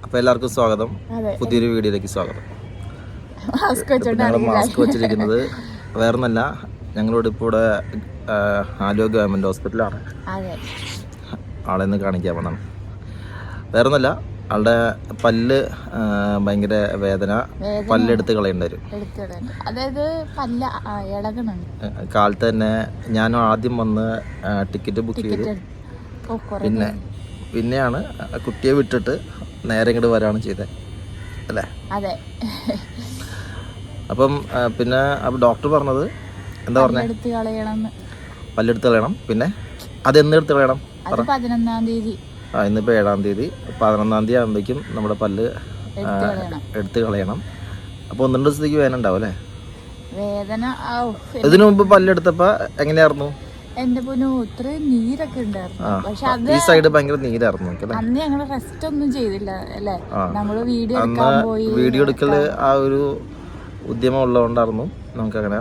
അപ്പോൾ എല്ലാവർക്കും സ്വാഗതം. പുതിയൊരു വീഡിയോയിലേക്ക് സ്വാഗതം. ഞങ്ങൾ മാസ്ക് വെച്ചിരിക്കുന്നത് വേറൊന്നല്ല, ഞങ്ങളോട് ഇപ്പോൾ ഇവിടെ ആലുവ ഗവൺമെൻറ് ഹോസ്പിറ്റലാണ്. ആളെ ഒന്ന് കാണിക്കാൻ വന്നാണ്. വേറൊന്നല്ല, ആളുടെ പല്ല് ഭയങ്കര വേദന, പല്ലെടുത്ത് കളയേണ്ടി വരും. കാലത്ത് തന്നെ ഞാൻ ആദ്യം വന്ന് ടിക്കറ്റ് ബുക്ക് ചെയ്തു. പിന്നെയാണ് കുട്ടിയെ വിട്ടിട്ട് നേരെ ഇങ്ങോട്ട് വരാണ് ചെയ്തത് അല്ലേ? അതെ. അപ്പം പിന്നെ ഡോക്ടർ പറഞ്ഞത് എന്താ പറഞ്ഞത്? പല്ലെടുത്ത് കളയണം. പിന്നെ അതെന്ന് എടുത്ത് കളയണം? 11-ാം തീയതി. ഇന്നിപ്പോൾ 7-ാം തീയതി. 11-ാം തീയതി ആകുമ്പോഴേക്കും നമ്മുടെ പല്ല് എടുത്ത് കളയണം. അപ്പോൾ 1-2 ദിവസത്തേക്ക് വേദന ഉണ്ടാവും അല്ലേ? വേദന. ഇതിനു മുമ്പ് പല്ലെടുത്തപ്പോൾ എങ്ങനെയായിരുന്നു? എന്റെ പൊന്നു, ഇത്രയും നീരൊക്കെ ഉണ്ടായിരുന്നു. പക്ഷെ അത് ഈ സൈഡ് ഭയങ്കര നീരായിരുന്നു. അന്ന് ഞങ്ങൾ റെസ്റ്റ് ഒന്നും ചെയ്തില്ല അല്ലേ? നമ്മള് വീഡിയോ എടുക്കാൻ പോയി. വീഡിയോ എടുക്കല് ആ ഒരു ഉദ്യമം ഉള്ളതുകൊണ്ടായിരുന്നു നമുക്ക് അങ്ങനെ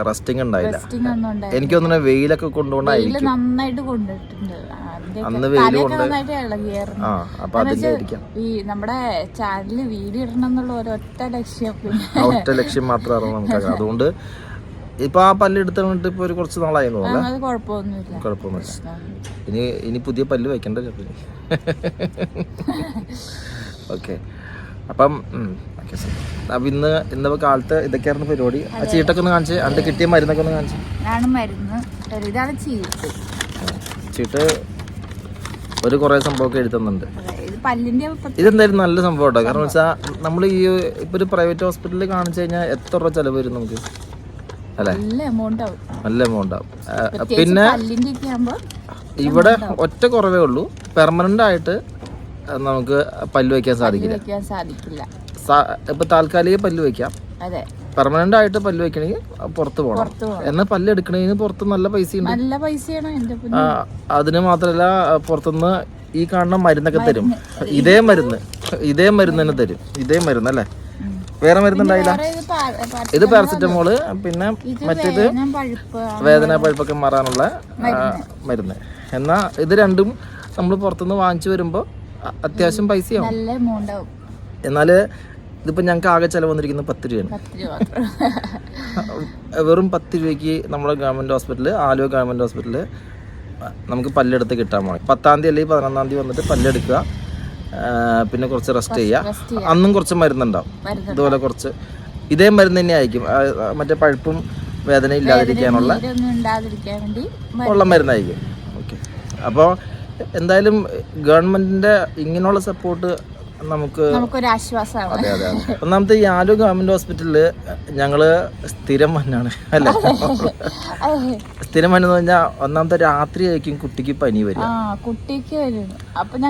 റെസ്റ്റിംഗ് ഉണ്ടായില്ല. എനിക്ക് തോന്നുന്നു വെയിലൊക്കെ കൊണ്ടുകൊണ്ടായിരിക്കും. നന്നായിട്ട് കൊണ്ടിട്ടുണ്ട്. അന്ന് വെയിൽ കൊണ്ട് ഇളകിയായിരുന്നു. ഈ നമ്മുടെ ചാനലിൽ വീഡിയോ ഇടണം എന്നുള്ള ഒരൊറ്റ ലക്ഷ്യം മാത്രമാണ് നമുക്ക്. അതുകൊണ്ട് ഇപ്പൊ ആ പല്ല് എടുത്തിട്ട് ഇപ്പൊ ഒരു കുറച്ച് നാളായി തോന്നുന്നു. കുഴപ്പമൊന്നുമില്ല. ഇനി പുതിയ പല്ല് വെക്കണ്ട. ഓക്കെ, അപ്പം ഇന്ന് കാലത്ത് ഇതൊക്കെയായിരുന്നു പരിപാടി. ആ ചീട്ടൊക്കെ ഒന്ന് കാണിച്ച്, അണ്ട് കിട്ടിയ മരുന്നൊക്കെ ഒന്ന് കാണിച്ചു. ചീട്ട് ഒരു കുറെ സംഭവമൊക്കെ എഴുതുന്നുണ്ട്. ഇതെന്തായാലും നല്ല സംഭവം കേട്ടോ. കാരണം വെച്ചാൽ നമ്മൾ ഈ ഇപ്പൊ ഒരു പ്രൈവറ്റ് ഹോസ്പിറ്റലിൽ കാണിച്ചു കഴിഞ്ഞാൽ എത്ര രൂപ ചെലവ് വരും നമുക്ക് അല്ലേ? നല്ല എമൗണ്ട് ആവും. പിന്നെ ഇവിടെ ഒറ്റ കുറവേ ഉള്ളൂ, പെർമനന്റ് ആയിട്ട് നമുക്ക് പല്ല് വയ്ക്കാൻ സാധിക്കില്ല. ഇപ്പൊ താൽക്കാലിക പല്ല് വയ്ക്കാം, പെർമനന്റ് ആയിട്ട് പല്ല് വെക്കണമെങ്കിൽ പുറത്ത് പോകണം. എന്നാൽ പല്ല് എടുക്കണേന് പുറത്ത് നല്ല പൈസയുണ്ട്. അതിന് മാത്രല്ല, പുറത്തുനിന്ന് ഈ കാണുന്ന മരുന്നൊക്കെ തരും. ഇതേ മരുന്ന് തന്നെ തരും. ഇതേ മരുന്ന് അല്ലേ? വേറെ മരുന്നുണ്ടായില്ല. ഇത് പാരസെറ്റമോള്, പിന്നെ മറ്റേത് വേദന പഴുപ്പൊക്കെ മാറാനുള്ള മരുന്ന്. എന്നാ ഇത് രണ്ടും നമ്മൾ പുറത്തുനിന്ന് വാങ്ങിച്ചു വരുമ്പോൾ അത്യാവശ്യം പൈസയാവും. എന്നാല് ഇതിപ്പോ ഞങ്ങൾക്ക് ആകെ ചെലവ് വന്നിരിക്കുന്നത് 10 രൂപയാണ്. വെറും 10 രൂപയ്ക്ക് നമ്മുടെ ഗവൺമെന്റ് ഹോസ്പിറ്റല്, ആലുവ ഗവൺമെന്റ് ഹോസ്പിറ്റലില് നമുക്ക് പല്ലെടുത്ത് കിട്ടാൻ പോകണം. 10-ാം തീയതി അല്ലെങ്കിൽ 11-ാം തീയതി വന്നിട്ട് പല്ലെടുക്കുക. പിന്നെ കുറച്ച് റെസ്റ്റ് ചെയ്യുക. അന്നും കുറച്ച് മരുന്നുണ്ടാവും. ഇതുപോലെ കുറച്ച് ഇതേ മരുന്ന് തന്നെ ആയിരിക്കും. മറ്റേ പഴുപ്പും വേദന ഇല്ലാതിരിക്കാനുള്ള ഉള്ള മരുന്നായിരിക്കും. ഓക്കെ, അപ്പോൾ എന്തായാലും ഗവൺമെന്റിന്റെ ഇങ്ങനെയുള്ള സപ്പോർട്ട് നമുക്കൊരാശ്വാസമാണ്. അതെ. ഒന്നാമത്തെ ഈ ആലുവ ഗവൺമെന്റ് ഹോസ്പിറ്റലില് ഞങ്ങള് സ്ഥിരം മണ്ണാണ് അല്ലേ? സ്ഥിരം മണ്ണെന്ന് പറഞ്ഞാൽ ഒന്നാമത്തെ രാത്രി ആയിരിക്കും കുട്ടിക്ക് പനി വരും.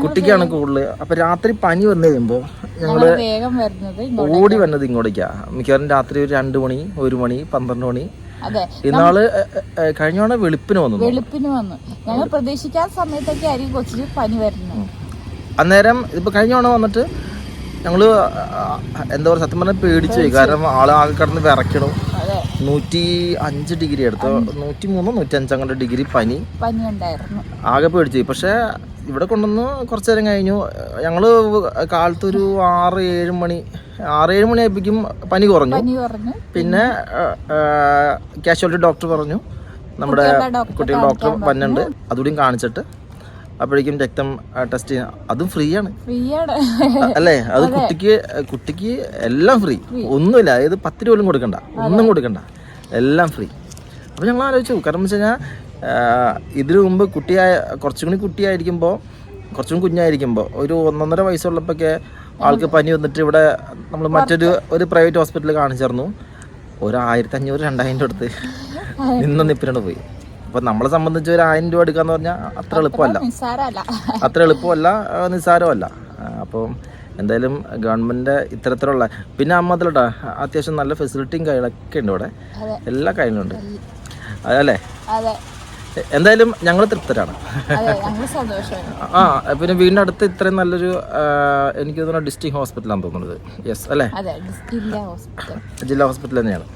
കുട്ടിക്കാണ് കൂടുതൽ. അപ്പൊ രാത്രി പനി വന്നു കഴിയുമ്പോ ഞങ്ങള് ഓടി വന്നത് ഇങ്ങോട്ടേക്കാ. മിക്കവാറും രാത്രി ഒരു 2 മണി, 1 മണി, 12 മണി. ഇന്നാള് കഴിഞ്ഞ വെളുപ്പിന് വന്നു. ഞങ്ങൾ പ്രതീക്ഷിക്കാത്ത സമയത്തൊക്കെ ആയിരിക്കും കൊച്ചിന് പനി വരുന്നത്. അന്നേരം ഇപ്പൊ കഴിഞ്ഞ തവണ വന്നിട്ട് ഞങ്ങള് എന്താ പറയുക, സത്യം പറഞ്ഞാൽ പേടിച്ചു പോയി. കാരണം ആള് ആകെ കിടന്ന് വിറയ്ക്കണം. 105 ഡിഗ്രി എടുത്തോ, 103, 105 അങ്ങനെ ഡിഗ്രി പനി ഉണ്ടായിരുന്നു. ആകെ പേടിച്ചു പോയി. പക്ഷെ ഇവിടെ കൊണ്ടുവന്ന് കുറച്ചു നേരം കഴിഞ്ഞു. ഞങ്ങള് കാലത്തൊരു 6-7 മണി ആയപ്പോഴേക്കും പനി കുറഞ്ഞു. പിന്നെ കാഷ്വാലിറ്റി ഡോക്ടർ പറഞ്ഞു, നമ്മുടെ കുട്ടികളുടെ ഡോക്ടർ വന്നിട്ടുണ്ട്, അതുകൂടിയും കാണിച്ചിട്ട് അപ്പോഴേക്കും രക്തം ടെസ്റ്റ് ചെയ്യാം. അതും ഫ്രീ ആണ് അല്ലേ? അത് കുട്ടിക്ക് എല്ലാം ഫ്രീ, ഒന്നുമില്ല. അതായത് 10 രൂപ കൊടുക്കണ്ട, ഒന്നും കൊടുക്കണ്ട, എല്ലാം ഫ്രീ. അപ്പോൾ ഞങ്ങൾ ആലോചിച്ചു, കാരണം എന്ന് വെച്ച് കഴിഞ്ഞാൽ ഇതിനു മുമ്പ് കുറച്ചും കൂടി കുഞ്ഞായിരിക്കുമ്പോൾ ഒരു 1.5 വയസ്സുള്ളപ്പോഴൊക്കെ ആൾക്ക് പനി വന്നിട്ട് ഇവിടെ നമ്മൾ ഒരു പ്രൈവറ്റ് ഹോസ്പിറ്റലിൽ കാണിച്ചിരുന്നു. ഒരു 1500-2000 എടുത്ത് നിപ്പിനോട് പോയി. അപ്പൊ നമ്മളെ സംബന്ധിച്ച് ഒരു 1000 രൂപ എടുക്കാന്ന് പറഞ്ഞാൽ അത്ര എളുപ്പമല്ല, നിസ്സാരമല്ല. അപ്പം എന്തായാലും ഗവൺമെന്റ് ഇത്തരത്തിലുള്ള, പിന്നെ അമ്മത്തിലോട്ടാ അത്യാവശ്യം നല്ല ഫെസിലിറ്റിയും കാര്യങ്ങളൊക്കെ ഉണ്ട് ഇവിടെ, എല്ലാ കാര്യങ്ങളുണ്ട് അതല്ലേ? എന്തായാലും ഞങ്ങൾ തൃപ്തരാണ്. പിന്നെ വീടിന്റെ അടുത്ത് ഇത്രയും നല്ലൊരു, എനിക്ക് തോന്നുന്നു ഡിസ്ട്രിക്ട് ഹോസ്പിറ്റലാണെന്ന് തോന്നുന്നത്. യെസ് അല്ലേ? ജില്ലാ ഹോസ്പിറ്റൽ തന്നെയാണ്.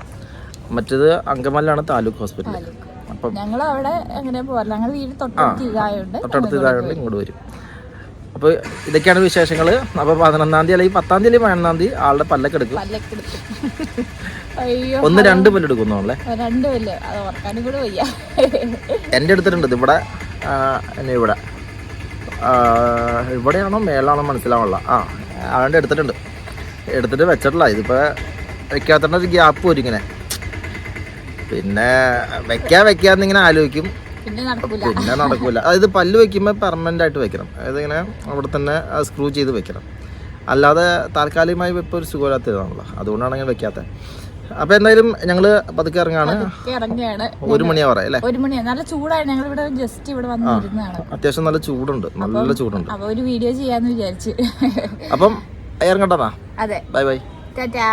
മറ്റേത് അങ്കമാലിലാണ് താലൂക്ക് ഹോസ്പിറ്റൽ. അപ്പം ഞങ്ങൾ അവിടെ എങ്ങനെ പോകാറില്ല, ഞങ്ങൾ വീട് തൊട്ടടുത്ത് ഇതായോണ്ട് ഇങ്ങോട്ട് വരും. അപ്പോൾ ഇതൊക്കെയാണ് വിശേഷങ്ങൾ. അപ്പോൾ 11-ാം തീയതി അല്ലെങ്കിൽ 10-ാം തീയതി അല്ലെങ്കിൽ 11-ാം തീയതി ആളുടെ പല്ലൊക്കെ എടുക്കും. അയ്യോ 1-2 പല്ലെടുക്കുന്നോളെ. 2 പല്ല് അത് ഓർക്കാനും കൂടെ വയ്യ. എൻ്റെ എടുത്തിട്ടുണ്ട് ഇവിടെ എന്നെ ഇവിടെയാണോ മേലാണോ മനസ്സിലാവണില്ല. അതുകൊണ്ട് എടുത്തിട്ട് വെച്ചിട്ടില്ല. ഇതിപ്പോൾ വെക്കാത്തതിൻ്റെ ഒരു ഗ്യാപ്പ് വരും ഇങ്ങനെ. പിന്നെ വെക്കാന്നിങ്ങനെ ആലോചിക്കും, പിന്നെ നടക്കൂല. അതായത് പല്ല് വെക്കുമ്പോൾ പെർമനൻ്റ് ആയിട്ട് വെക്കണം. അതായത് ഇങ്ങനെ അവിടെ തന്നെ സ്ക്രൂ ചെയ്ത് വെക്കണം. അല്ലാതെ താൽക്കാലികമായി ഇപ്പോൾ ഒരു സുഖമില്ലാത്തതാണല്ലോ, അതുകൊണ്ടാണ് ഞാൻ വെക്കാത്തത്. അപ്പോൾ എന്തായാലും ഞങ്ങൾ പതുക്കെ ഇറങ്ങാണ്. 1 മണിയാവാറേ അല്ലേ? 1 മണിയാണ്. നല്ല ചൂടാണ്. ഞങ്ങൾ ഇവിടെ ജസ്റ്റ് ഇവിടെ വന്നിരുന്നതാണ്. അത്യാവശ്യം നല്ല ചൂടുണ്ട്, നല്ല ചൂടുണ്ട്. അപ്പോൾ ഒരു വീഡിയോ ചെയ്യാന്ന് വിചാരിച്ചു. അപ്പം ഇറങ്ങട്ടെന്നാ. അതെ, ബൈ ബൈ, ടാറ്റാ.